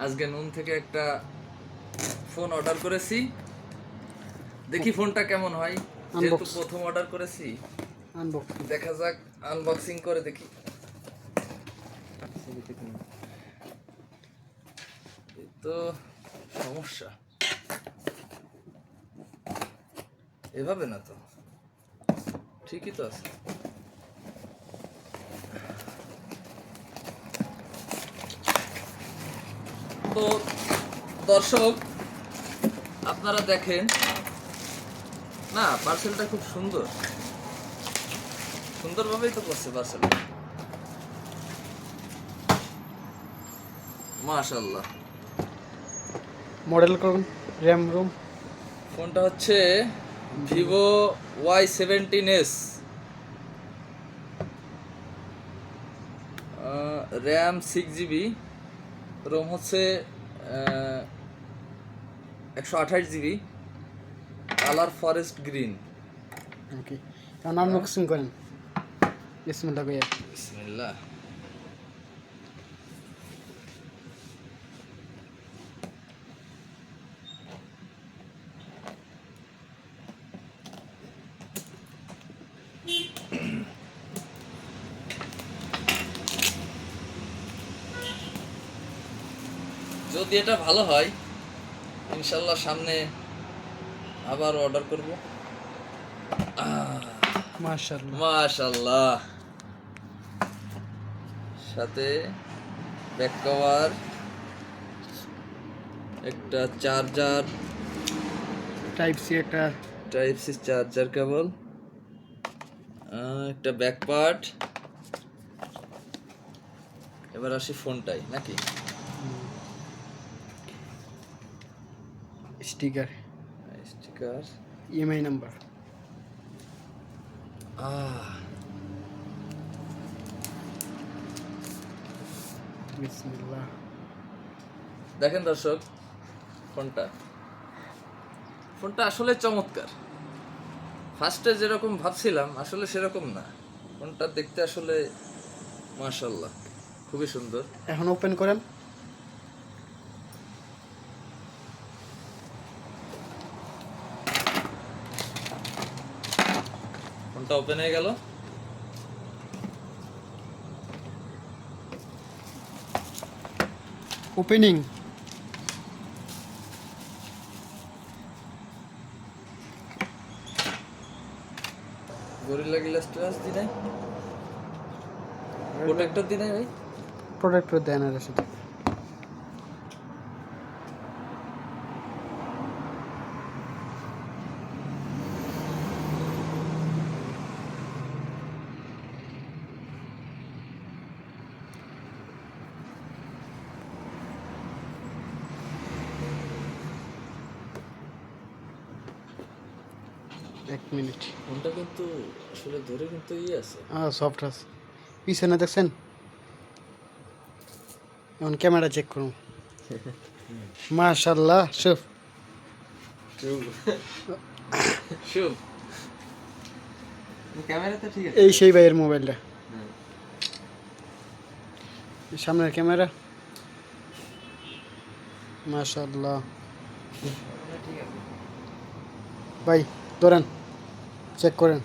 আজকে নুন থেকে একটা ফোন অর্ডার করেছি, দেখি ফোনটা কেমন হয়। যেহেতু প্রথম অর্ডার করেছি, দেখা যাক, আনবক্সিং করে দেখি। এই তো সমস্যা, এভাবে না তো, ঠিকই তো আছে। তো দর্শক আপনারা দেখেন না, পার্সেলটা খুব সুন্দর, সুন্দরভাবেই তো করছে পার্সেলটা, মাশাআল্লাহ। মডেল করুন, র্যাম রোম। ফোনটা হচ্ছে Vivo Y17s, RAM 6GB, Rome হচ্ছে 128GB, কালার ফরেস্ট গ্রিন। ওকে, এখন আনবক্সিং করেন। বিসমিল্লাহ কইয়া। বিসমিল্লাহ। যদি এটা ভালো হয়, ইনশাল্লাহ সামনে আবার অর্ডার করব। মাশাআল্লাহ। মাশাআল্লাহ, সাথে ব্যাক কভার, একটা চার্জার, টাইপ সি একটা, টাইপ সি চার্জার কেবল, একটা ব্যাক পার্ট। এবার আসি ফোনটাই নাকি, স্টিকার, স্টিকার, ইএমআই নাম্বার। বিসমিল্লাহ। দেখেন দর্শক, ফোনটা ফোনটা আসলে চমৎকার। ফার্স্টে যেরকম ভাবছিলাম আসলে সেরকম না, ফোনটা দেখতে আসলে মাশাআল্লাহ খুবই সুন্দর। এখন ওপেন করেন। ফোনটা ওপেন হয়ে গেল। ওপেনিং। গরিলা গ্লাস ট্লাস দি নাই, প্রোটেক্টর দি নাই ভাই। প্রোডাক্টর দেন আর সাথে। এক মিনিট। ফোনটা কিন্তু আসলে ধরে কিন্তু আছে। সফট আছে। পিছনে দেখছেন? এখন ক্যামেরা চেক করুন। মাশাআল্লাহ, শুভ শুভ, ক্যামেরা তো ঠিক আছে। এই সেই ভাইয়ের মোবাইলটা। সামনের ক্যামেরা, মাশাআল্লাহ। ঠিক আছে ভাই ধরেন, চেক করেন।